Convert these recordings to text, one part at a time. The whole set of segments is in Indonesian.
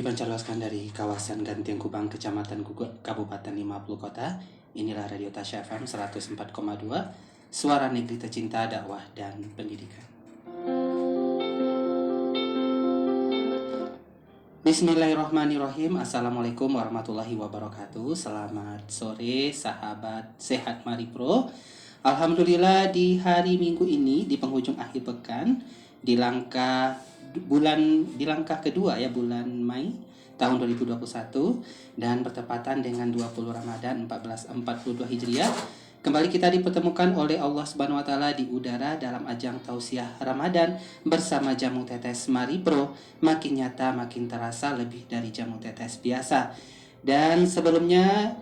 dipancarloskan dari kawasan Gantiang Kubang, Kecamatan Kabupaten 50 Kota. Inilah Radio Tasya FM 104,2, suara negeri tercinta, dakwah dan pendidikan. Bismillahirrahmanirrahim. Assalamualaikum warahmatullahi wabarakatuh. Selamat sore sahabat Sehat Mari Pro. Alhamdulillah di hari Minggu ini, di penghujung akhir pekan, di langkah kedua ya, bulan Mei tahun 2021, dan bertepatan dengan 20 Ramadan 1442 Hijriah, kembali kita dipertemukan oleh Allah Subhanahu wa taala di udara dalam ajang tausiah Ramadan bersama Jamu Tetes Mari Pro, makin nyata makin terasa lebih dari jamu tetes biasa. Dan sebelumnya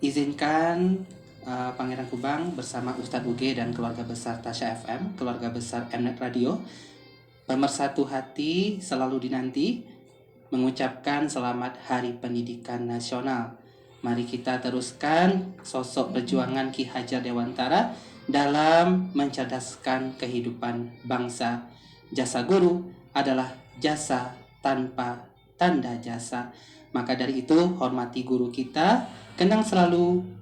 izinkan Pangeran Kubang bersama Ustadz Uge dan keluarga besar Tasya FM, keluarga besar Mnet Radio, pemersatu hati selalu dinanti, mengucapkan selamat Hari Pendidikan Nasional. Mari kita teruskan sosok perjuangan Ki Hajar Dewantara dalam mencerdaskan kehidupan bangsa. Jasa guru adalah jasa tanpa tanda jasa. Maka dari itu, hormati guru kita, kenang selalu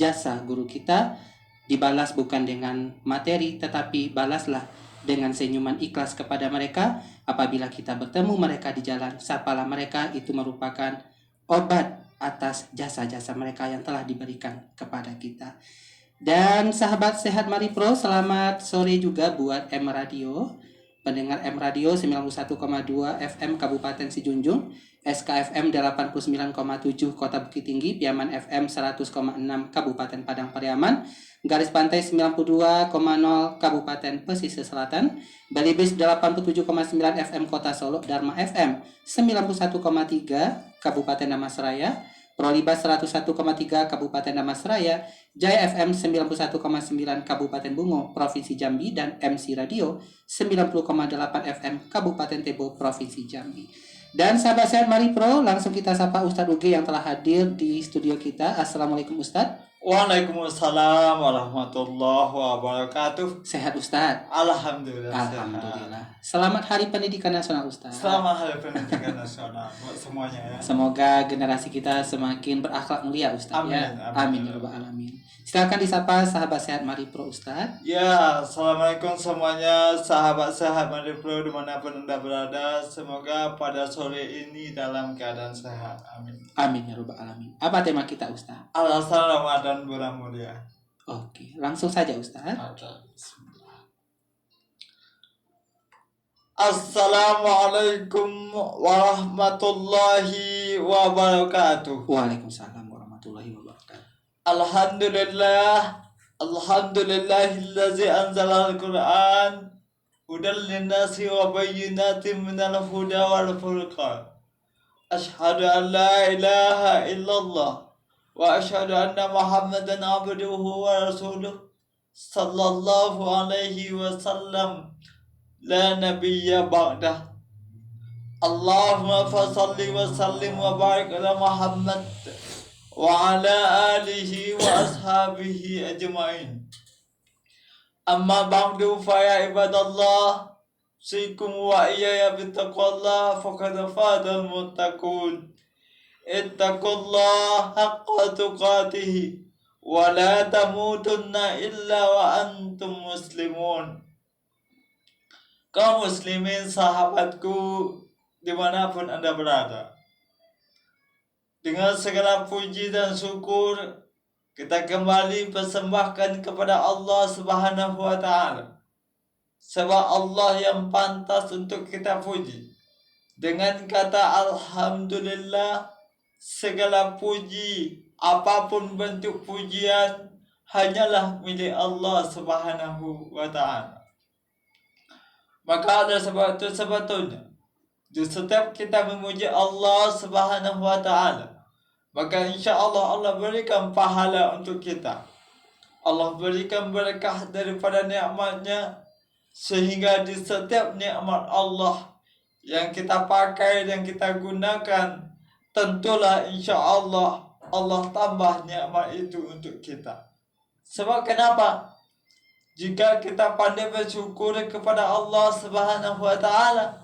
jasa guru kita, dibalas bukan dengan materi, tetapi balaslah dengan senyuman ikhlas kepada mereka. Apabila kita bertemu mereka di jalan, sapalah mereka, itu merupakan obat atas jasa-jasa mereka yang telah diberikan kepada kita. Dan sahabat Sehat Mari Pro, selamat sore juga buat M Radio, pendengar M Radio 91,2 FM Kabupaten Sijunjung, SKFM 89,7 Kota Bukit Tinggi, Piaman FM 100,6 Kabupaten Padang Pariaman, Garis Pantai 92,0 Kabupaten Pesisir Selatan, Balibis 87,9 FM Kota Solo, Dharma FM 91,3 Kabupaten Damastraya, Prolibas 101,3 Kabupaten Damastraya, Jaya FM 91,9 Kabupaten Bungo, Provinsi Jambi, dan MC Radio 90,8 FM Kabupaten Tebo, Provinsi Jambi. Dan sahabat Sehat Mari Pro, langsung kita sapa Ustadz Uge yang telah hadir di studio kita. Assalamualaikum Ustadz. Waalaikumsalam warahmatullahi wabarakatuh. Sehat Ustadz? Alhamdulillah. Alhamdulillah. Selamat Hari Pendidikan Nasional Ustadz. Selamat Hari Pendidikan Nasional buat semuanya ya. Semoga generasi kita semakin berakhlak mulia Ustadz. Amin, ya. Amin ya rabbal alamin. Silakan disapa sahabat Sehat Mari Pro Ustadz. Ya, assalamualaikum semuanya, sahabat Sehat Mari Pro dimanapun Anda berada. Semoga pada sore ini dalam keadaan sehat. Amin. Amin ya rabbal alamin. Apa tema kita Ustadz? Alasan Ramadan bulan mulia. Oke, langsung saja Ustadz. Assalamualaikum warahmatullahi wabarakatuh. Waalaikumsalam warahmatullahi wabarakatuh. Alhamdulillahillazi anzala al-Qur'an hudan linnasi wa bayyinatin minal huda wal furqan. Ashhadu an la ilaha illallah wa ashhadu anna Muhammadan abduhu wa rasuluh sallallahu alaihi wasallam la nabiyya ba'dah. Allahumma fasalli wa sallim wa barik ala Muhammad wa ala alihi wa ashabihi ajma'in. Amma ba'du fa ya ibadallah, usikum wa iyaya bittaqwallah faqad fazal muttaqun. Ittaqullaha haqqa tuqatih wa la tamutunna illa wa antum muslimun. Kaum muslimin sahabatku dimanapun Anda berada, dengan segala puji dan syukur kita kembali persembahkan kepada Allah Subhanahu wa taala. Sebab Allah yang pantas untuk kita puji. Dengan kata alhamdulillah, segala puji, apapun bentuk pujian, hanyalah milik Allah Subhanahu wa taala. Maka ada sebab itu sebetulnya di setiap kita memuji Allah Subhanahu wa taala, maka insya-Allah Allah berikan pahala untuk kita. Allah berikan berkah daripada nikmat-Nya, sehingga di setiap nikmat Allah yang kita pakai dan kita gunakan, tentulah insya-Allah Allah tambah nikmat itu untuk kita. Sebab kenapa? Jika kita pandai bersyukur kepada Allah Subhanahu wa taala,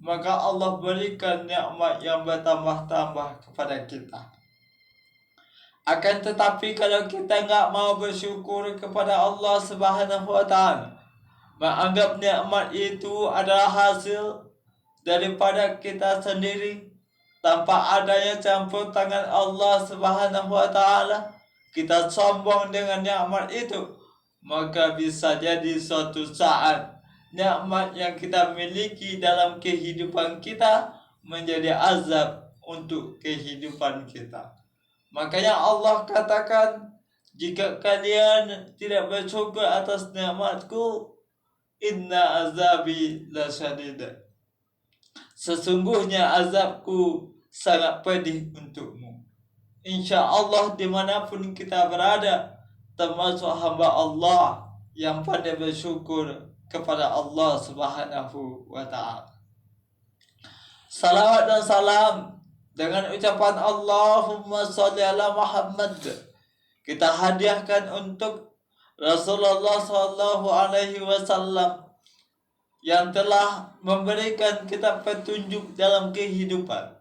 maka Allah berikan nikmat yang bertambah-tambah kepada kita. Akan tetapi kalau kita nggak mau bersyukur kepada Allah Subhanahu wa Ta'ala, menganggap nikmat itu adalah hasil daripada kita sendiri tanpa adanya campur tangan Allah Subhanahu wa Ta'ala, kita sombong dengan nikmat itu, maka bisa jadi suatu saat nikmat yang kita miliki dalam kehidupan kita menjadi azab untuk kehidupan kita. Makanya Allah katakan, jika kalian tidak bersyukur atas nikmatku, inna azabi lasyadid. Sesungguhnya azabku sangat pedih untukmu. Insya Allah dimanapun kita berada, termasuk hamba Allah yang pandai bersyukur kepada Allah Subhanahu wa Ta'ala. Salawat dan salam dengan ucapan Allahumma sholli ala Muhammad kita hadiahkan untuk Rasulullah Sallallahu Alaihi Wasallam yang telah memberikan kita petunjuk dalam kehidupan,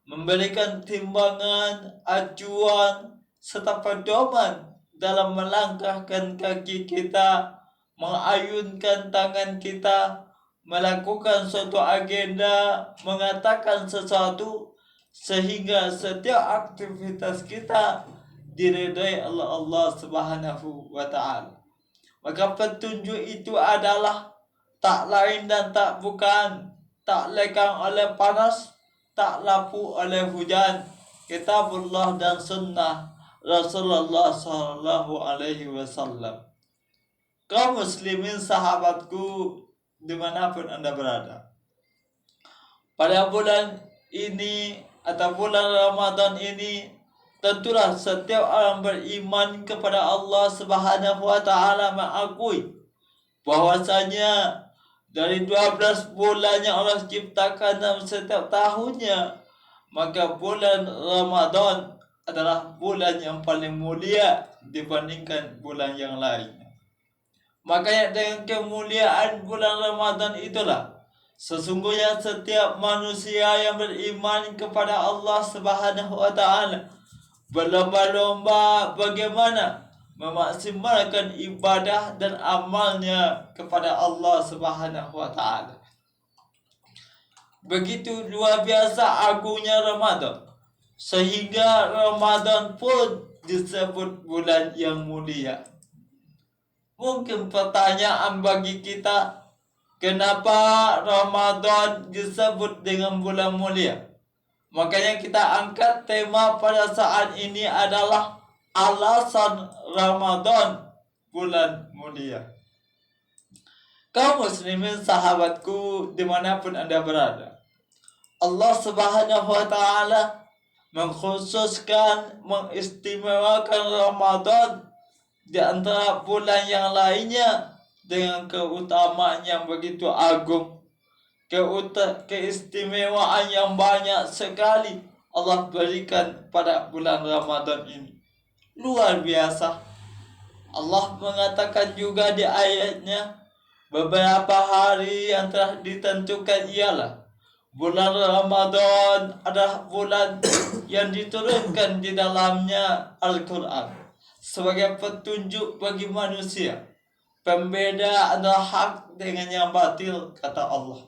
memberikan timbangan, acuan, serta pedoman dalam melangkahkan kaki kita, mengayunkan tangan kita, melakukan suatu agenda, mengatakan sesuatu, sehingga setiap aktivitas kita diridai Allah Subhanahu wa Ta'ala. Maka petunjuk itu adalah tak lain dan tak bukan, tak lekang oleh panas, tak lapu oleh hujan, kitabullah dan sunnah Rasulullah Sallallahu Alaihi Wasallam. Kaum muslimin sahabatku dimanapun Anda berada, pada bulan ini atau bulan Ramadan ini, tentulah setiap orang beriman kepada Allah Subhanahu wa Ta'ala mengakui bahwasanya dari 12 bulan yang Allah ciptakan dalam setiap tahunnya, maka bulan Ramadan adalah bulan yang paling mulia dibandingkan bulan yang lainnya. Makanya dengan kemuliaan bulan Ramadan itulah sesungguhnya setiap manusia yang beriman kepada Allah Subhanahu wa Ta'ala berlomba-lomba bagaimana memaksimalkan ibadah dan amalnya kepada Allah Subhanahu wa Ta'ala. Begitu luar biasa agungnya Ramadan, sehingga Ramadan pun disebut bulan yang mulia. Mungkin pertanyaan bagi kita, kenapa Ramadan disebut dengan bulan mulia? Makanya kita angkat tema pada saat ini adalah alasan Ramadan bulan mulia. Kaum muslimin sahabatku dimanapun Anda berada, Allah Subhanahu wa Ta'ala mengkhususkan, mengistimewakan Ramadan di antara bulan yang lainnya dengan keutamaan yang begitu agung, keistimewaan yang banyak sekali Allah berikan pada bulan Ramadan ini. Luar biasa. Allah mengatakan juga di ayatnya, beberapa hari yang telah ditentukan ialah bulan Ramadan adalah bulan yang diturunkan di dalamnya Al-Quran sebagai petunjuk bagi manusia, pembeda antara hak dengan yang batil, kata Allah.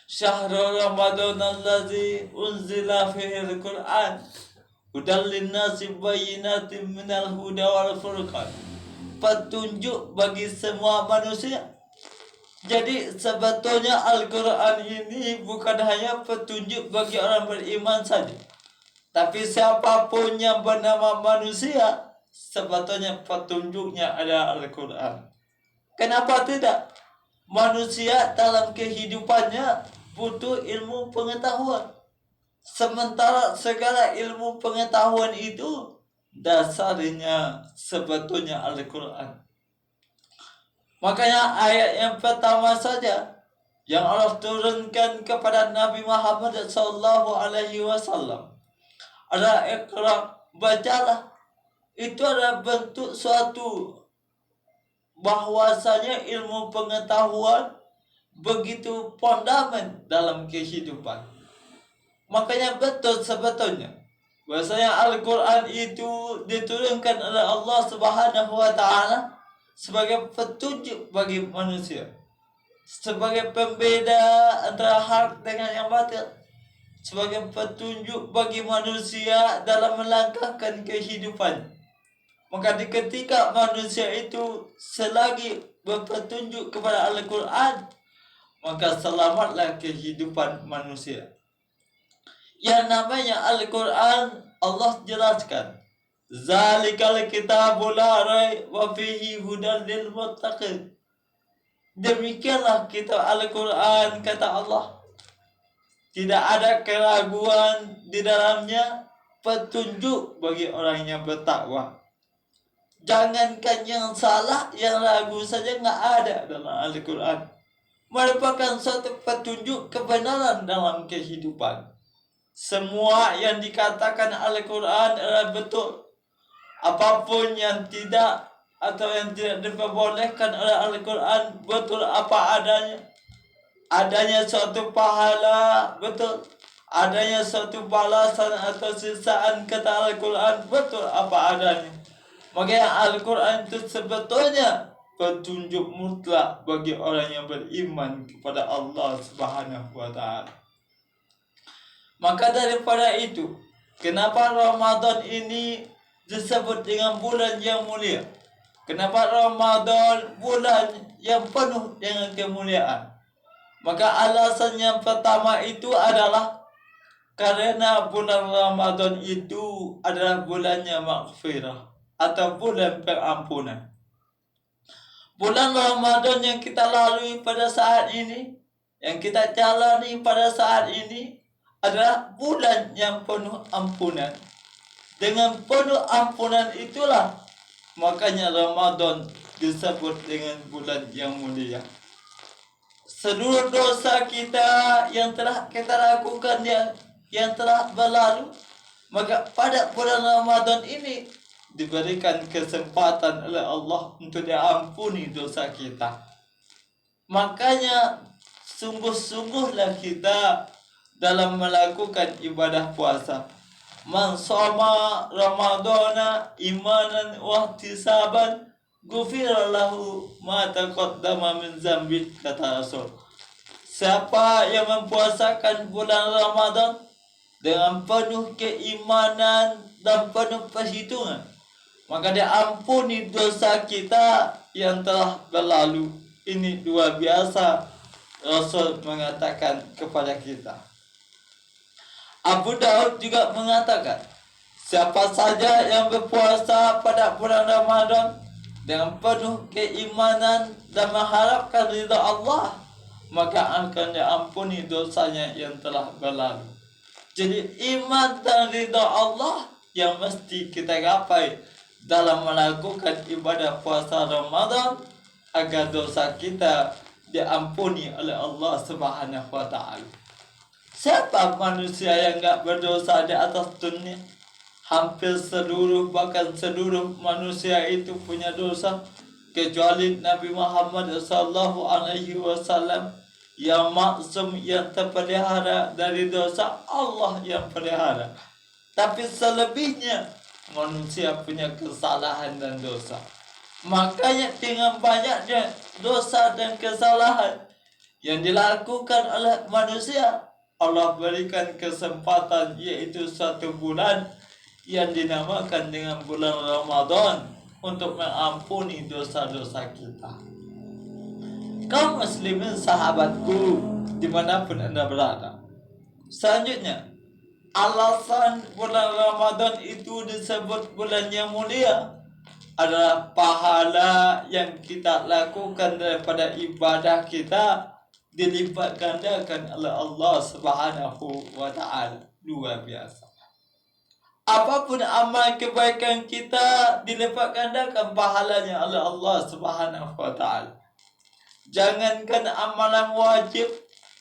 Syahrul Ramadan allazi unzila fihi al-Quran hudal linnasi bayyinatin minal huda wal furqan. Petunjuk bagi semua manusia. Jadi sebetulnya Al-Quran ini bukan hanya petunjuk bagi orang beriman saja, tapi siapapun yang bernama manusia, sebetulnya petunjuknya adalah Al-Quran. Kenapa tidak? Manusia dalam kehidupannya butuh ilmu pengetahuan. Sementara segala ilmu pengetahuan itu dasarnya sebetulnya Al-Quran. Makanya ayat yang pertama saja yang Allah turunkan kepada Nabi Muhammad sallallahu alaihi wasallam adalah Iqra, bacalah. Itu adalah bentuk suatu bahwasanya ilmu pengetahuan begitu fondamen dalam kehidupan. Makanya betul sebetulnya bahwasanya Al-Quran itu diturunkan oleh Allah Subhanahu wa Ta'ala sebagai petunjuk bagi manusia, sebagai pembeda antara hak dengan yang batil, sebagai petunjuk bagi manusia dalam melangkahkan kehidupan. Maka ketika manusia itu selagi berpetunjuk kepada Al-Quran, maka selamatlah kehidupan manusia. Yang namanya Al-Quran, Allah jelaskan, Zalikal kitabu la raiba fihi hudan lil muttaqin. Demikianlah kitab Al-Quran, kata Allah, tidak ada keraguan di dalamnya, petunjuk bagi orang yang bertakwa. Jangankan yang salah, yang ragu saja nggak ada dalam Al-Quran. Merupakan suatu petunjuk kebenaran dalam kehidupan. Semua yang dikatakan Al-Quran adalah betul. Apapun yang tidak atau yang tidak diperbolehkan oleh Al-Quran betul apa adanya. Adanya suatu pahala betul. Adanya suatu balasan atau sisaan, kata Al-Quran betul apa adanya. Makanya Al-Quran itu sebetulnya petunjuk mutlak bagi orang yang beriman kepada Allah Subhanahu wa Ta'ala. Maka daripada itu, kenapa Ramadan ini disebut dengan bulan yang mulia? Kenapa Ramadan bulan yang penuh dengan kemuliaan? Maka alasan yang pertama itu adalah karena bulan Ramadan itu adalah bulannya maghfirah atau bulan pengampunan. Bulan Ramadan yang kita lalui pada saat ini, yang kita jalani pada saat ini, adalah bulan yang penuh ampunan. Dengan penuh ampunan itulah makanya Ramadan disebut dengan bulan yang mulia. Seluruh dosa kita yang telah kita lakukan, yang telah berlalu, maka pada bulan Ramadan ini diberikan kesempatan oleh Allah untuk diampuni dosa kita. Makanya sungguh-sungguhlah kita dalam melakukan ibadah puasa. Man shoma Ramadana imanan wa ihtisaban ghufira lahu ma taqaddama min dzambi, kata Rasul. Siapa yang mempuasakan bulan Ramadan dengan penuh keimanan dan penuh perhitungan, maka diampuni dosa kita yang telah berlalu. Ini luar biasa Rasul mengatakan kepada kita. Abu Daud juga mengatakan, siapa saja yang berpuasa pada bulan Ramadan dengan penuh keimanan dan mengharapkan ridha Allah, maka akan diampuni dosanya yang telah berlalu. Jadi iman dan ridha Allah yang mesti kita gapai dalam melakukan ibadah puasa Ramadan, agar dosa kita diampuni oleh Allah Subhanahu wa Ta'ala. Siapa manusia yang enggak berdosa di atas dunia? Hampir seluruh, bahkan seluruh manusia itu punya dosa, kecuali Nabi Muhammad SAW yang maksum, yang terpelihara dari dosa. Allah yang pelihara. Tapi selebihnya manusia punya kesalahan dan dosa. Makanya dengan banyaknya dosa dan kesalahan yang dilakukan oleh manusia, Allah berikan kesempatan, yaitu satu bulan yang dinamakan dengan bulan Ramadan, untuk mengampuni dosa-dosa kita. Kaum muslimin sahabatku dimanapun anda berada, selanjutnya alasan bulan Ramadan itu disebut bulan yang mulia adalah pahala yang kita lakukan daripada ibadah kita dilipat gandakan oleh Allah Subhanahu wa Ta'ala. Luar biasa. Apapun amal kebaikan kita dilipat gandakan pahalanya oleh Allah Subhanahu wa Ta'ala. Jangankan amalan wajib,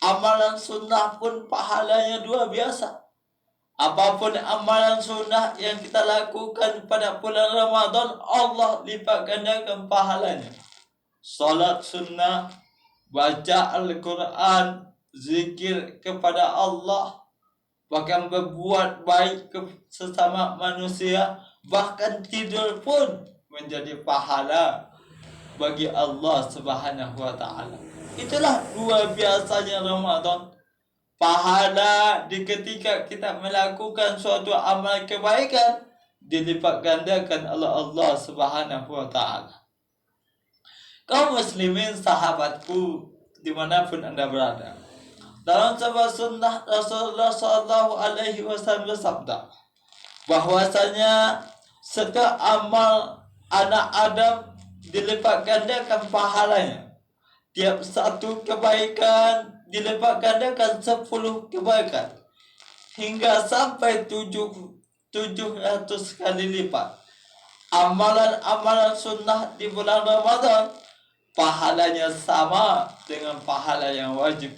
amalan sunnah pun pahalanya luar biasa. Apapun amalan sunnah yang kita lakukan pada bulan Ramadan, Allah lipat gandakan pahalanya. Salat sunnah baca Al-Quran, zikir kepada Allah, bahkan berbuat baik ke sesama manusia, bahkan tidur pun menjadi pahala bagi Allah Subhanahu wa taala. Itulah luar biasanya Ramadan. Pahala di ketika kita melakukan suatu amal kebaikan dilipat gandakan oleh Allah Subhanahu wa taala. Kaum muslimin sahabatku dimanapun Anda berada, dalam sebuah sunnah Rasulullah Sallallahu Alaihi Wasallam bersabda bahwasanya setiap amal anak Adam dilipat gandakan pahalanya. Tiap satu kebaikan dilipat gandakan 10 kebaikan hingga sampai 700 kali lipat. Amalan-amalan sunnah di bulan Ramadan pahalanya sama dengan pahala yang wajib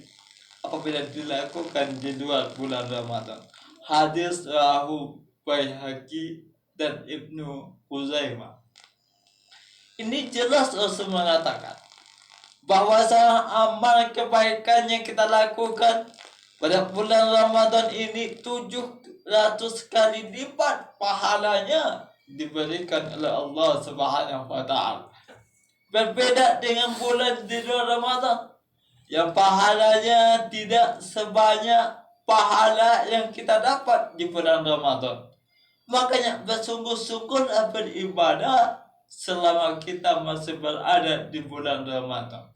apabila dilakukan di luar bulan Ramadan. Hadis rawahu Baihaqi dan Ibnu Uzaimah. Ini jelas Rasul mengatakan bahwa amal kebaikan yang kita lakukan pada bulan Ramadan ini 700 kali lipat pahalanya diberikan oleh Allah Subhanahu wa taala. Berbeda dengan bulan di luar Ramadan yang pahalanya tidak sebanyak pahala yang kita dapat di bulan Ramadan. Makanya bersungguh-sungguhlah beribadah selama kita masih berada di bulan Ramadan.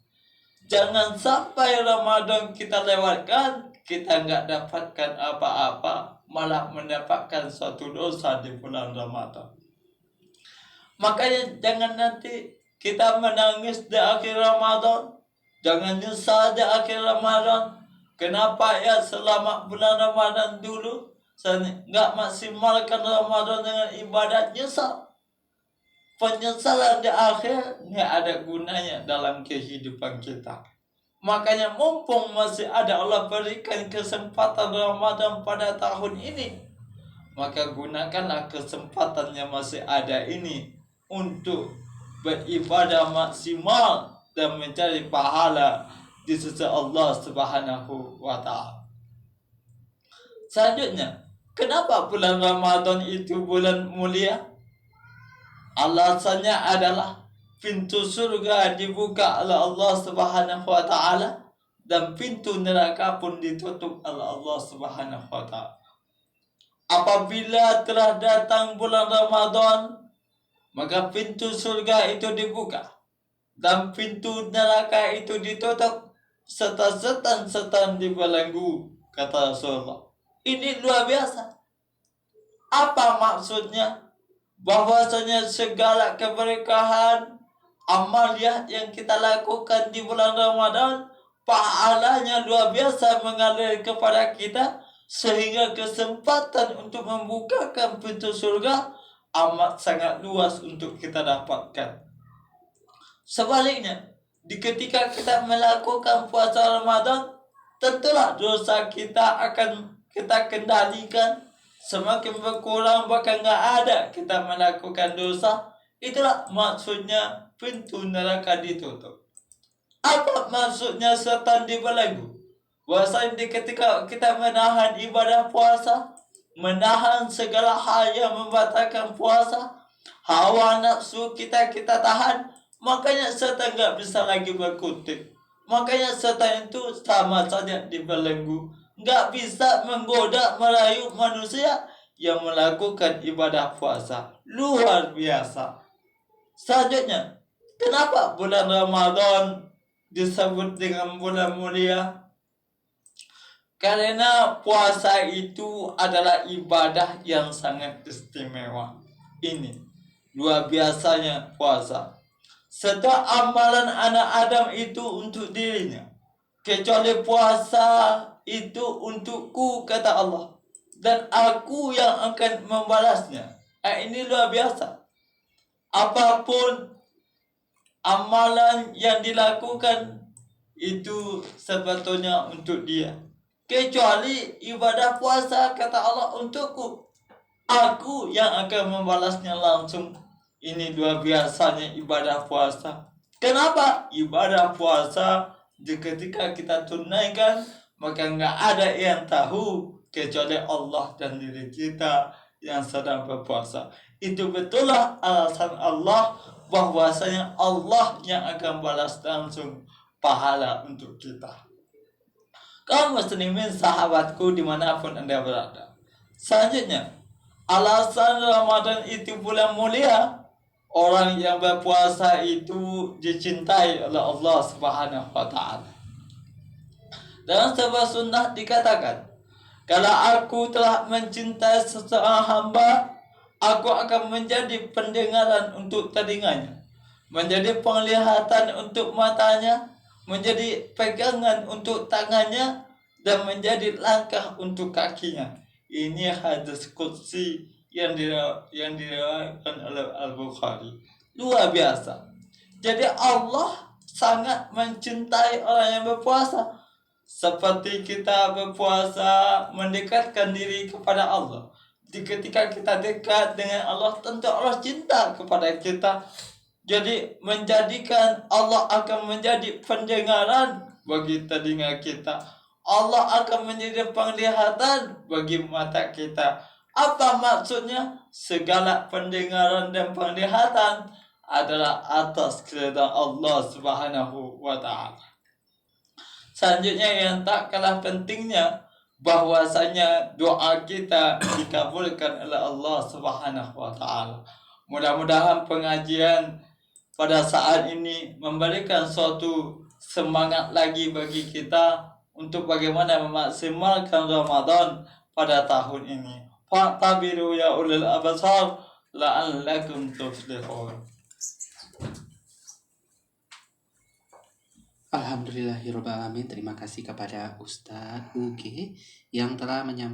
Jangan sampai Ramadan kita lewatkan, kita nggak dapatkan apa-apa, malah mendapatkan suatu dosa di bulan Ramadan. Makanya jangan nanti kita menangis di akhir Ramadan, jangan nyesal di akhir Ramadan. Kenapa ya selama bulan Ramadan dulu saya nggak maksimalkan Ramadan dengan ibadat, nyesal. Penyesalan di akhir nggak ada gunanya dalam kehidupan kita. Makanya mumpung masih ada Allah berikan kesempatan Ramadan pada tahun ini, maka gunakanlah kesempatan yang masih ada ini untuk beribadah maksimal dan mencari pahala di sisi Allah Subhanahu wa taala. Selanjutnya, kenapa bulan Ramadan itu bulan mulia? Alasannya adalah pintu surga dibuka oleh Allah Subhanahu wa taala dan pintu neraka pun ditutup oleh Allah Subhanahu wa taala. Apabila telah datang bulan Ramadan, maka pintu surga itu dibuka dan pintu neraka itu ditutup serta setan-setan dibelenggu, kata Rasulullah. Ini luar biasa. Apa maksudnya? Bahwasanya segala keberkahan amaliyah yang kita lakukan di bulan Ramadan, pahalanya luar biasa mengalir kepada kita, sehingga kesempatan untuk membukakan pintu surga amat sangat luas untuk kita dapatkan. Sebaliknya, di ketika kita melakukan puasa Ramadan, tentulah dosa kita akan kita kendalikan. Semakin berkurang bahkan nggak ada kita melakukan dosa. Itulah maksudnya pintu neraka ditutup. Apa maksudnya setan dibelenggu? Bahwasanya ketika kita menahan ibadah puasa, menahan segala hal yang membatalkan puasa, hawa nafsu kita tahan, makanya setan nggak bisa lagi berkutik. Makanya setan itu sama saja dibelenggu, nggak bisa menggoda merayu manusia yang melakukan ibadah puasa. Luar biasa. Selanjutnya, kenapa bulan Ramadan disebut dengan bulan mulia? Karena puasa itu adalah ibadah yang sangat istimewa. Ini luar biasanya puasa. Setiap amalan anak Adam itu untuk dirinya, kecuali puasa itu untukku, kata Allah, dan aku yang akan membalasnya. Ini luar biasa. Apapun amalan yang dilakukan itu sebetulnya untuk dia, kecuali ibadah puasa, kata Allah, untukku, aku yang akan membalasnya langsung. Ini luar biasanya ibadah puasa. Kenapa? Ibadah puasa ketika kita tunaikan, maka nggak ada yang tahu kecuali Allah dan diri kita yang sedang berpuasa. Itu betullah alasan Allah bahwasanya Allah yang akan balas langsung pahala untuk kita. Kaum muslimin sahabatku dimanapun Anda berada. Selanjutnya, alasan Ramadan itu bulan mulia. Orang yang berpuasa itu dicintai oleh Allah Subhanahu wa Ta'ala. Dalam sebuah sunnah dikatakan, kalau aku telah mencintai seseorang hamba, aku akan menjadi pendengaran untuk telinganya, menjadi penglihatan untuk matanya, menjadi pegangan untuk tangannya, dan menjadi langkah untuk kakinya. Ini hadis qudsi yang diriwayatkan oleh Al-Bukhari. Luar biasa. Jadi Allah sangat mencintai orang yang berpuasa. Seperti kita berpuasa mendekatkan diri kepada Allah. Ketika kita dekat dengan Allah, tentu Allah cinta kepada kita. Jadi menjadikan Allah akan menjadi pendengaran bagi telinga kita. Allah akan menjadi penglihatan bagi mata kita. Apa maksudnya? Segala pendengaran dan penglihatan adalah atas kehendak Allah Subhanahu wa Ta'ala. Selanjutnya yang tak kalah pentingnya, bahwasanya doa kita dikabulkan oleh Allah Subhanahu wa Ta'ala. Mudah-mudahan pengajian pada saat ini memberikan suatu semangat lagi bagi kita untuk bagaimana memaksimalkan Ramadan pada tahun ini. Fa'tabiru ya ulil absar la'allakum tuflihun. Alhamdulillahirobbilalamin. Terima kasih kepada Ustadz UG yang telah menyampaikan